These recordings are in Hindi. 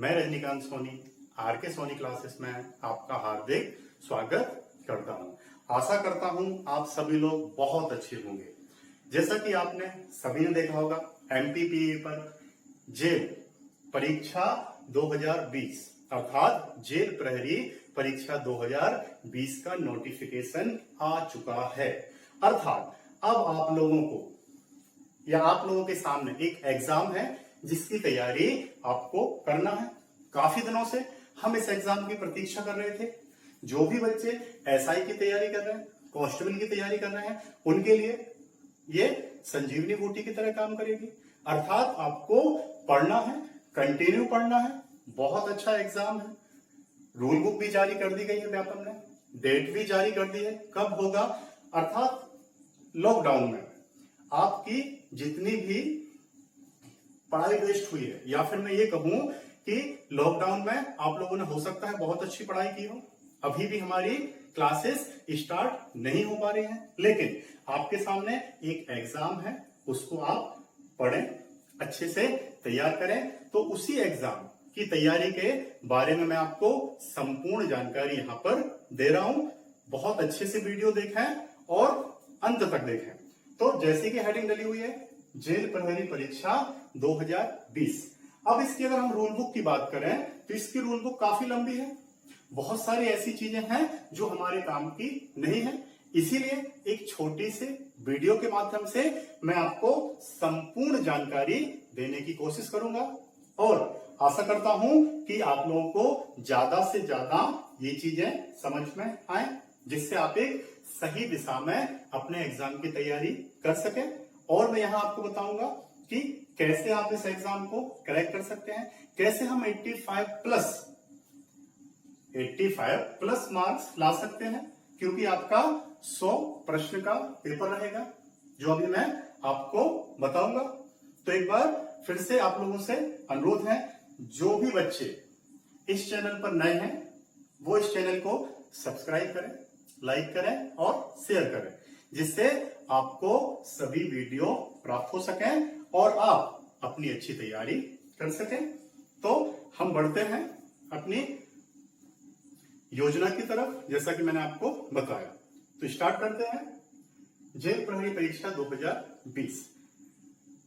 मैं रजनीकांत सोनी आर के सोनी क्लासेस में आपका हार्दिक स्वागत करता हूं। आशा करता हूं आप सभी लोग बहुत अच्छे होंगे। जैसा कि आपने सभी ने देखा होगा एमपीपीए पर जेल परीक्षा 2020 अर्थात जेल प्रहरी परीक्षा 2020 का नोटिफिकेशन आ चुका है। अर्थात अब आप लोगों को या आप लोगों के सामने एक एग्जाम है जिसकी तैयारी आपको करना है। काफी दिनों से हम इस एग्जाम की प्रतीक्षा कर रहे थे। जो भी बच्चे एसआई की तैयारी कर रहे हैं, कांस्टेबल की तैयारी कर रहे हैं, उनके लिए ये संजीवनी बूटी की तरह काम करेगी। अर्थात आपको पढ़ना है, कंटिन्यू पढ़ना है। बहुत अच्छा एग्जाम है। रूल बुक भी जारी कर दी गई है व्यापम ने, डेट भी जारी कर दी है कब होगा। अर्थात लॉकडाउन में आपकी जितनी भी पढ़ाई वेस्ट हुई है, या फिर मैं ये कहूं कि लॉकडाउन में आप लोगों ने हो सकता है बहुत अच्छी पढ़ाई की हो, अभी भी हमारी क्लासेस स्टार्ट नहीं हो पा रही हैं, लेकिन आपके सामने एक एग्जाम है, उसको आप पढ़ें, अच्छे से तैयार करें। तो उसी एग्जाम की तैयारी के बारे में मैं आपको संपूर्ण जानकारी यहां पर दे रहा हूं। बहुत अच्छे से वीडियो देखें और अंत तक देखें। तो जैसे कि हेडिंग डली हुई है जेल प्रहरी परीक्षा 2020। अब इसकी अगर हम रूल बुक की बात करें तो इसकी रूल बुक काफी लंबी है। बहुत सारी ऐसी चीजें हैं जो हमारे काम की नहीं है, इसीलिए एक छोटी सी वीडियो के माध्यम से मैं आपको संपूर्ण जानकारी देने की कोशिश करूंगा और आशा करता हूं कि आप लोगों को ज्यादा से ज्यादा ये चीजें समझ में आए, जिससे आप एक सही दिशा में अपने एग्जाम की तैयारी कर सकें। और मैं यहां आपको बताऊंगा कि कैसे आप इस एग्जाम को क्रैक कर सकते हैं, कैसे हम 85 प्लस मार्क्स ला सकते हैं, क्योंकि आपका 100 प्रश्न का पेपर रहेगा जो अभी मैं आपको बताऊंगा। तो एक बार फिर से आप लोगों से अनुरोध है, जो भी बच्चे इस चैनल पर नए हैं वो इस चैनल को सब्सक्राइब करें, लाइक करें और शेयर करें, जिससे आपको सभी वीडियो प्राप्त हो सकें और आप अपनी अच्छी तैयारी कर सकें। तो हम बढ़ते हैं अपनी योजना की तरफ, जैसा कि मैंने आपको बताया। तो स्टार्ट करते हैं जेल प्रहरी परीक्षा 2020।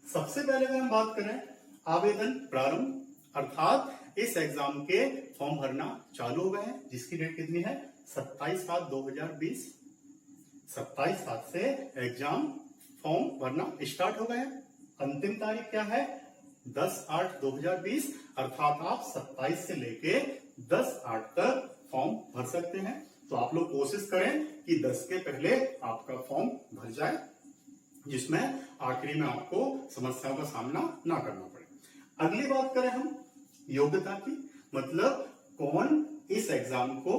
सबसे पहले अगर हम बात करें आवेदन प्रारंभ, अर्थात इस एग्जाम के फॉर्म भरना चालू हो गए हैं, जिसकी डेट कितनी है 27/7/2020। 27/7 से एग्जाम फॉर्म भरना स्टार्ट हो गए हैं। अंतिम तारीख क्या है 10/8/2020, अर्थात आप 27 से लेके 10/8 तक फॉर्म भर सकते हैं। तो आप लोग कोशिश करें कि 10 के पहले आपका फॉर्म भर जाए, जिसमें आखिरी में आपको समस्याओं का सामना ना करना पड़े। अगली बात करें हम योग्यता की, मतलब कौन इस एग्जाम को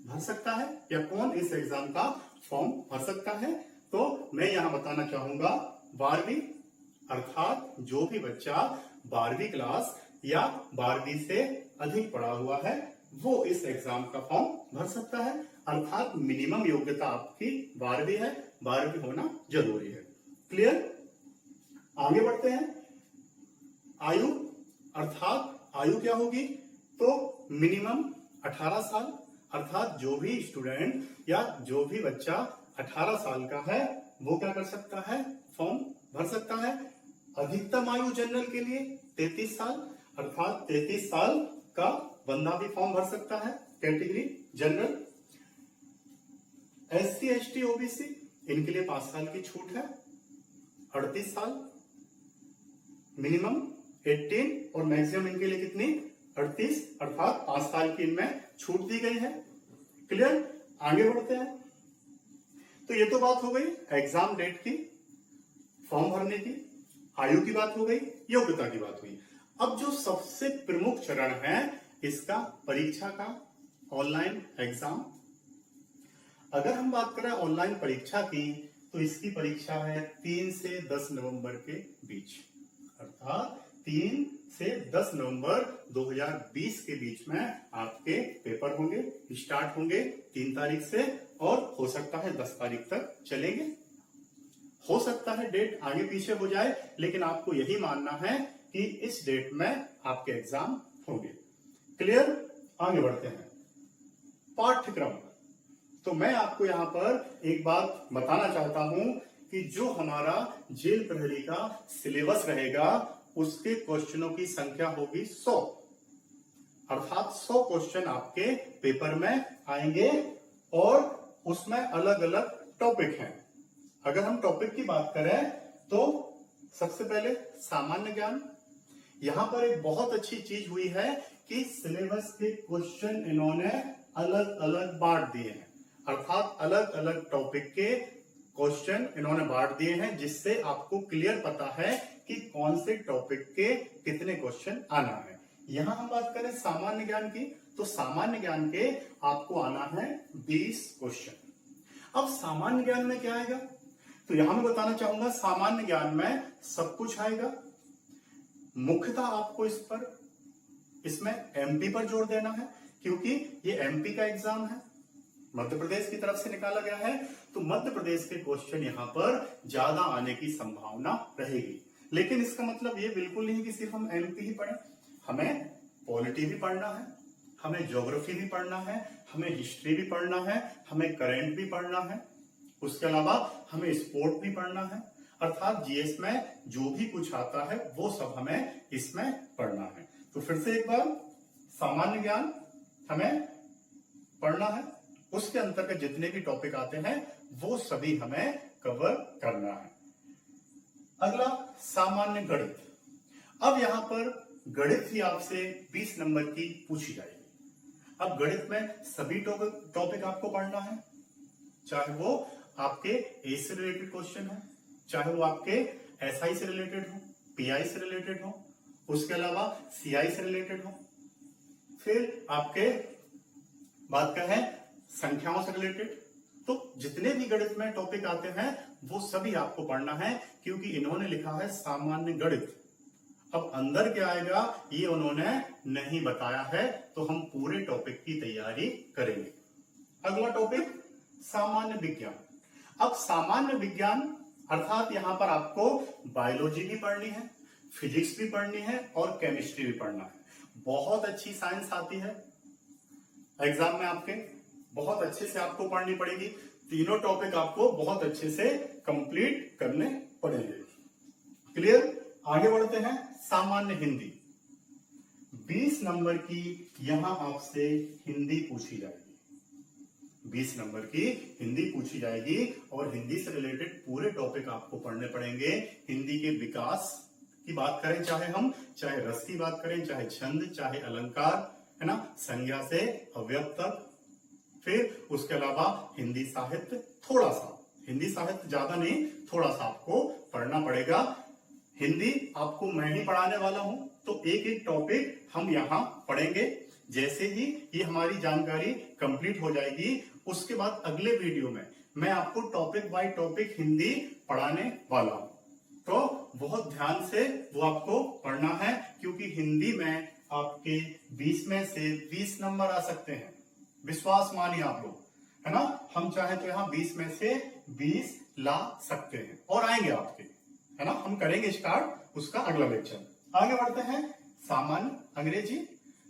भर सकता है या कौन इस एग्जाम का फॉर्म भर सकता है। तो मैं यहां बताना चाहूंगा 12वीं, अर्थात जो भी बच्चा 12वीं क्लास या 12वीं से अधिक पढ़ा हुआ है वो इस एग्जाम का फॉर्म भर सकता है। अर्थात मिनिमम योग्यता आपकी 12वीं है, 12वीं होना जरूरी है। क्लियर? आगे बढ़ते हैं। आयु, अर्थात आयु क्या होगी, तो मिनिमम 18 साल, अर्थात जो भी स्टूडेंट या जो भी बच्चा 18 साल का है वो क्या कर सकता है, फॉर्म भर सकता है। अधिकतम आयु जनरल के लिए 33 साल, अर्थात 33 साल का बंदा भी फॉर्म भर सकता है, category general. SC ST OBC इनके लिए 5 साल की छूट है। 38 साल मिनिमम 18 और मैक्सिमम इनके लिए कितनी 38, अर्थात 5 साल की इनमें छूट दी गई है। क्लियर? आगे बढ़ते हैं। तो ये तो बात हो गई एग्जाम डेट की, फॉर्म भरने की, आयु की बात हो गई, योग्यता की बात हुई। अब जो सबसे प्रमुख चरण है इसका परीक्षा का, ऑनलाइन एग्जाम। अगर हम बात करें ऑनलाइन परीक्षा की तो इसकी परीक्षा है 3 से 10 नवंबर के बीच, अर्थात 3 से 10 नवंबर 2020 के बीच में आपके पेपर होंगे, स्टार्ट होंगे 3 तारीख से और हो सकता है 10 तारीख तक चलेंगे। हो सकता है डेट आगे पीछे हो जाए, लेकिन आपको यही मानना है कि इस डेट में आपके एग्जाम होंगे। क्लियर? आगे बढ़ते हैं। पाठ्यक्रम, तो मैं आपको यहां पर एक बात बताना चाहता हूं कि जो हमारा जेल प्रहरी का सिलेबस रहेगा उसके क्वेश्चनों की संख्या होगी 100, अर्थात 100 क्वेश्चन आपके पेपर में आएंगे और उसमें अलग अलग टॉपिक हैं। अगर हम टॉपिक की बात करें तो सबसे पहले सामान्य ज्ञान। यहां पर एक बहुत अच्छी चीज हुई है कि सिलेबस के क्वेश्चन इन्होंने अलग अलग बांट दिए हैं, अर्थात अलग अलग टॉपिक के क्वेश्चन इन्होंने बांट दिए हैं, जिससे आपको क्लियर पता है कि कौन से टॉपिक के कितने क्वेश्चन आना है। यहां हम बात करें सामान्य ज्ञान की, तो सामान्य ज्ञान के आपको आना है 20 क्वेश्चन। अब सामान्य ज्ञान में क्या आएगा, तो यहां मैं बताना चाहूंगा सामान्य ज्ञान में सब कुछ आएगा। मुख्यतः आपको इसमें एमपी पर जोर देना है, क्योंकि ये एमपी का एग्जाम है, मध्य प्रदेश की तरफ से निकाला गया है, तो मध्य प्रदेश के क्वेश्चन यहां पर ज्यादा आने की संभावना रहेगी। लेकिन इसका मतलब ये बिल्कुल नहीं कि सिर्फ हम एमपी ही पढ़ें, हमें पॉलिटी भी पढ़ना है, हमें ज्योग्राफी भी पढ़ना है, हमें हिस्ट्री भी पढ़ना है, हमें करंट भी पढ़ना है, उसके अलावा हमें स्पोर्ट भी पढ़ना है, अर्थात जीएस में जो भी कुछ आता है वो सब हमें इसमें पढ़ना है। तो फिर से एक बार, सामान्य ज्ञान हमें पढ़ना है, उसके अंतर्गत जितने भी टॉपिक आते हैं वो सभी हमें कवर करना है। अगला सामान्य गणित। अब यहां पर गणित ही आपसे 20 नंबर की पूछी जाएगी। अब गणित में सभी टॉपिक आपको पढ़ना है, चाहे वो आपके ए से रिलेटेड क्वेश्चन है, चाहे वो आपके एसआई से रिलेटेड हो, पीआई से रिलेटेड हो, उसके अलावा सीआई से रिलेटेड हो, फिर आपके बात करें संख्याओं से रिलेटेड, तो जितने भी गणित में टॉपिक आते हैं वो सभी आपको पढ़ना है, क्योंकि इन्होंने लिखा है सामान्य गणित। अब अंदर क्या आएगा ये उन्होंने नहीं बताया है, तो हम पूरे टॉपिक की तैयारी करेंगे। अगला टॉपिक सामान्य विज्ञान। अब सामान्य विज्ञान अर्थात यहां पर आपको बायोलॉजी भी पढ़नी है, फिजिक्स भी पढ़नी है और केमिस्ट्री भी पढ़ना है। बहुत अच्छी साइंस आती है एग्जाम में आपके, बहुत अच्छे से आपको पढ़नी पड़ेगी। तीनों टॉपिक आपको बहुत अच्छे से कंप्लीट करने पड़ेंगे। क्लियर? आगे बढ़ते हैं। सामान्य हिंदी, 20 नंबर की यहां आपसे हिंदी पूछी जाएगी। 20 नंबर की हिंदी पूछी जाएगी और हिंदी से रिलेटेड पूरे टॉपिक आपको पढ़ने पड़ेंगे। हिंदी के विकास की बात करें, चाहे रस की बात करें, चाहे छंद, चाहे अलंकार, है ना, संज्ञा से अव्यय तक, फिर उसके अलावा हिंदी साहित्य, थोड़ा सा हिंदी साहित्य, ज्यादा नहीं, थोड़ा सा आपको पढ़ना पड़ेगा। हिंदी आपको मैं ही पढ़ाने वाला हूं, तो एक एक टॉपिक हम यहां पढ़ेंगे। जैसे ही ये हमारी जानकारी कंप्लीट हो जाएगी, उसके बाद अगले वीडियो में मैं आपको टॉपिक बाय टॉपिक हिंदी पढ़ाने वाला हूं, तो बहुत ध्यान से वो आपको पढ़ना है, क्योंकि हिंदी में आपके 20 में से 20 नंबर आ सकते हैं। विश्वास मानिए आप लोग, है ना, हम चाहे तो यहाँ 20 में से 20 ला सकते हैं और आएंगे आपके, है ना। हम करेंगे स्टार्ट उसका अगला लेक्चर। आगे बढ़ते हैं। सामान्य अंग्रेजी,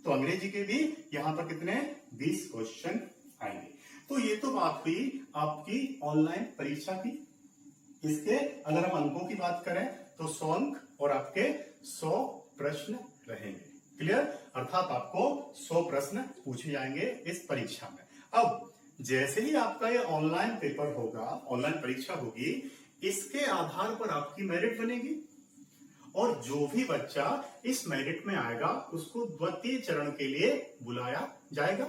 तो अंग्रेजी के भी यहाँ पर कितने 20 क्वेश्चन आएंगे। तो ये तो बात हुई आपकी ऑनलाइन परीक्षा की। इसके अगर हम अंकों की बात करें तो 100 अंक और आपके 100 प्रश्न रहेंगे। क्लियर? अर्थात आपको 100 प्रश्न पूछे जाएंगे इस परीक्षा में। अब जैसे ही आपका ये ऑनलाइन पेपर होगा, ऑनलाइन परीक्षा होगी, इसके आधार पर आपकी मेरिट बनेगी और जो भी बच्चा इस मेरिट में आएगा उसको द्वितीय चरण के लिए बुलाया जाएगा।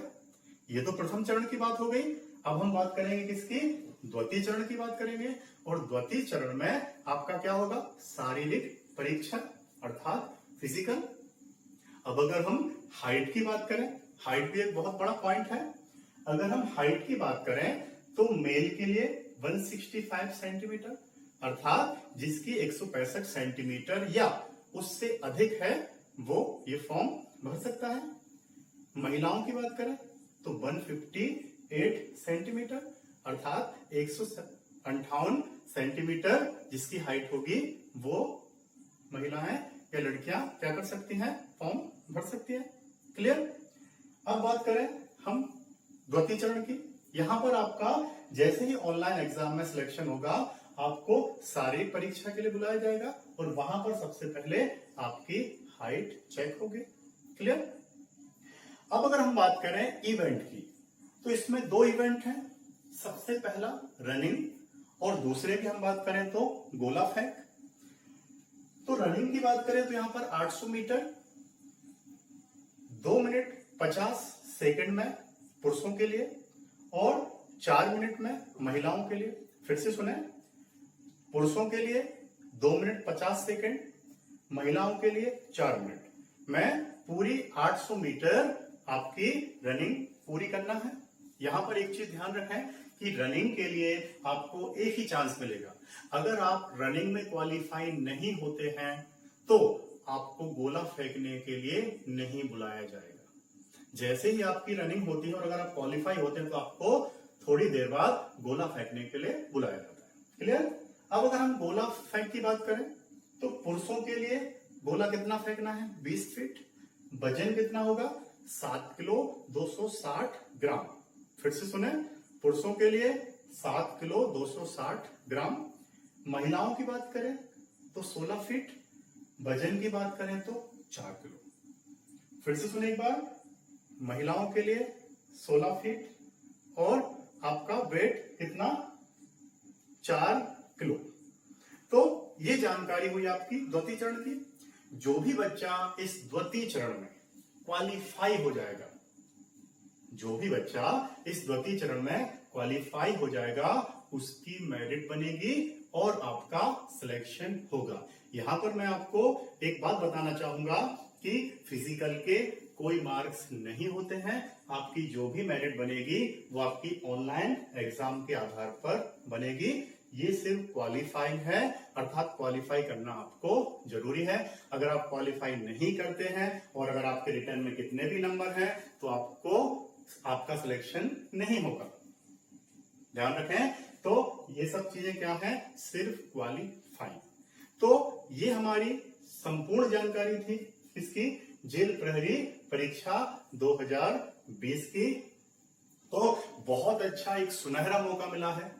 ये तो प्रथम चरण की बात हो गई। अब हम बात करेंगे किसकी? द्वितीय चरण की बात करेंगे। और द्वितीय चरण में आपका क्या होगा? शारीरिक परीक्षण अर्थात फिजिकल। अब अगर हम हाइट की बात करें, हाइट भी एक बहुत बड़ा पॉइंट है। अगर हम हाइट की बात करें तो मेल के लिए 165 सेंटीमीटर अर्थात जिसकी 165 सेंटीमीटर या उससे अधिक है वो ये फॉर्म भर सकता है। महिलाओं की बात करें तो 158 सेंटीमीटर अर्थात 158 सेंटीमीटर जिसकी हाइट होगी वो महिलाएं या लड़कियां क्या कर सकती हैं? फॉर्म भर सकती है। क्लियर। अब बात करें हम द्वितीय चरण की। यहां पर आपका जैसे ही ऑनलाइन एग्जाम में सिलेक्शन होगा, आपको शारीरिक परीक्षा के लिए बुलाया जाएगा और वहां पर सबसे पहले आपकी हाइट चेक होगी। क्लियर। अब अगर हम बात करें इवेंट की, तो इसमें दो इवेंट हैं। सबसे पहला रनिंग और दूसरे की हम बात करें तो गोला फेंक। तो रनिंग की बात करें तो यहां पर 800 मीटर 2 मिनट 50 सेकंड में पुरुषों के लिए और 4 मिनट में महिलाओं के लिए। फिर से सुने, पुरुषों के लिए 2 मिनट 50 सेकंड, महिलाओं के लिए 4 मिनट में पूरी 800 मीटर आपकी रनिंग पूरी करना है। यहां पर एक चीज ध्यान रखें कि रनिंग के लिए आपको एक ही चांस मिलेगा। अगर आप रनिंग में क्वालिफाई नहीं होते हैं तो आपको गोला फेंकने के लिए नहीं बुलाया जाएगा। जैसे ही आपकी रनिंग होती है और अगर आप क्वालिफाई होते हैं तो आपको थोड़ी देर बाद गोला फेंकने के लिए बुलाया जाता है। क्लियर। अब अगर हम गोला फेंक की बात करें तो पुरुषों के लिए गोला कितना फेंकना है, 20 फीट। वजन कितना होगा, 7 किलो 260 ग्राम। फिर से सुने, पुरुषों के लिए 7 किलो 260 ग्राम। महिलाओं की बात करें तो 16 फीट। वजन की बात करें तो 4 किलो। फिर से सुने एक बार, महिलाओं के लिए 16 फीट और आपका वेट कितना, 4 किलो। तो ये जानकारी हुई आपकी द्वितीय चरण की। जो भी बच्चा इस द्वितीय चरण में क्वालिफाई हो जाएगा, जो भी बच्चा इस द्वितीय चरण में क्वालिफाई हो जाएगा, उसकी मेरिट बनेगी और आपका सिलेक्शन होगा। यहां पर मैं आपको एक बात बताना चाहूंगा कि फिजिकल के कोई मार्क्स नहीं होते हैं। आपकी जो भी मेरिट बनेगी वो आपकी ऑनलाइन एग्जाम के आधार पर बनेगी। ये सिर्फ क्वालिफाई है, अर्थात क्वालिफाई करना आपको जरूरी है। अगर आप क्वालिफाई नहीं करते हैं और अगर आपके रिटर्न में कितने भी नंबर हैं तो आपका सिलेक्शन नहीं होगा। ध्यान रखें। तो ये सब चीजें क्या है, सिर्फ क्वालिफाई। तो ये हमारी संपूर्ण जानकारी थी इसकी जेल प्रहरी परीक्षा 2020 की। तो बहुत अच्छा एक सुनहरा मौका मिला है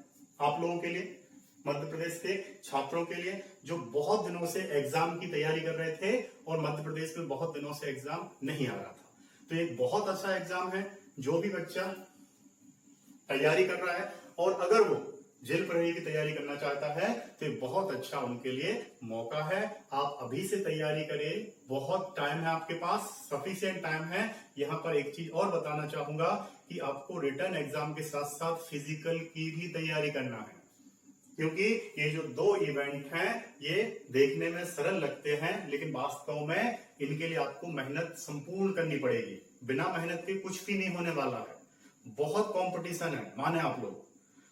आप लोगों के लिए, मध्य प्रदेश के छात्रों के लिए जो बहुत दिनों से एग्जाम की तैयारी कर रहे थे और मध्य प्रदेश में बहुत दिनों से एग्जाम नहीं आ रहा था। तो एक बहुत अच्छा एग्जाम है। जो भी बच्चा तैयारी कर रहा है और अगर वो जेल प्रहरी की तैयारी करना चाहता है तो ये बहुत अच्छा उनके लिए मौका है। आप अभी से तैयारी करें, बहुत टाइम है आपके पास, सफिशिएंट टाइम है। यहाँ पर एक चीज और बताना चाहूंगा कि आपको रिटर्न एग्जाम के साथ साथ फिजिकल की भी तैयारी करना है, क्योंकि ये जो दो इवेंट हैं ये देखने में सरल लगते हैं लेकिन वास्तव में इनके लिए आपको मेहनत संपूर्ण करनी पड़ेगी। बिना मेहनत के कुछ भी नहीं होने वाला है। बहुत कंपटीशन है, माने आप लोग।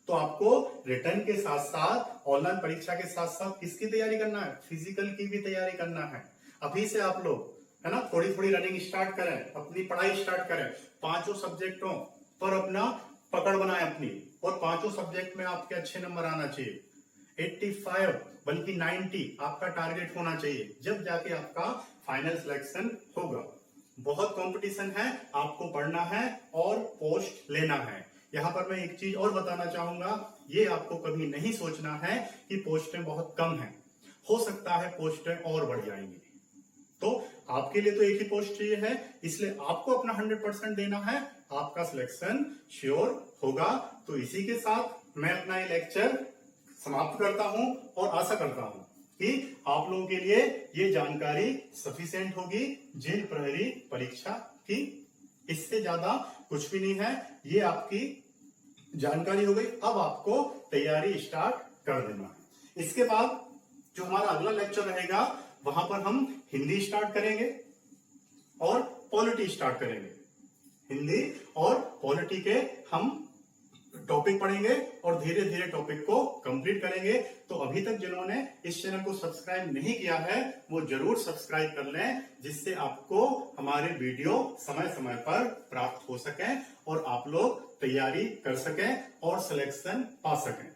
तो आपको रिटर्न के साथ साथ ऑनलाइन परीक्षा के साथ साथ किसकी तैयारी करना है, फिजिकल की भी तैयारी करना है। अभी से आप लोग है ना थोड़ी थोड़ी रनिंग स्टार्ट करें, अपनी पढ़ाई स्टार्ट करें। 5 सब्जेक्टों पर अपना पकड़ बनाए अपनी, और 5 सब्जेक्ट में आपके अच्छे नंबर आना चाहिए। 85 बल्कि 90 आपका टारगेट होना चाहिए, जब जाके आपका फाइनल सिलेक्शन होगा। बहुत कंपटीशन है, आपको पढ़ना है और पोस्ट लेना है। यहां पर मैं एक चीज और बताना चाहूंगा, ये आपको कभी नहीं सोचना है कि पोस्टें बहुत कम हैं। हो सकता है पोस्टें और बढ़ जाएंगी। तो आपके लिए तो एक ही पोस्ट चाहिए है, इसलिए आपको अपना 100% देना है, आपका सिलेक्शन श्योर होगा। तो इसी के साथ मैं अपना ये लेक्चर समाप्त करता हूं और आशा करता हूं कि आप लोगों के लिए ये जानकारी सफिशिएंट होगी जेल प्रहरी परीक्षा की। इससे ज्यादा कुछ भी नहीं है, ये आपकी जानकारी हो गई। अब आपको तैयारी स्टार्ट कर देना है। इसके बाद जो हमारा अगला लेक्चर रहेगा वहां पर हम हिंदी स्टार्ट करेंगे और पॉलिटी स्टार्ट करेंगे। हिंदी और पॉलिटी के हम टॉपिक पढ़ेंगे और धीरे धीरे टॉपिक को कंप्लीट करेंगे। तो अभी तक जिन्होंने इस चैनल को सब्सक्राइब नहीं किया है वो जरूर सब्सक्राइब कर लें, जिससे आपको हमारे वीडियो समय समय पर प्राप्त हो सके और आप लोग तैयारी कर सकें और सिलेक्शन पा सकें।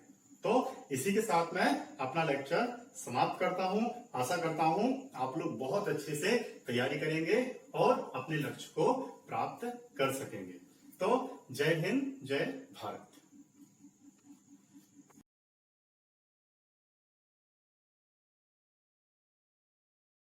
तो इसी के साथ मैं अपना लेक्चर समाप्त करता हूं। आशा करता हूं आप लोग बहुत अच्छे से तैयारी करेंगे और अपने लक्ष्य को प्राप्त कर सकेंगे। तो जय हिंद, जय भारत।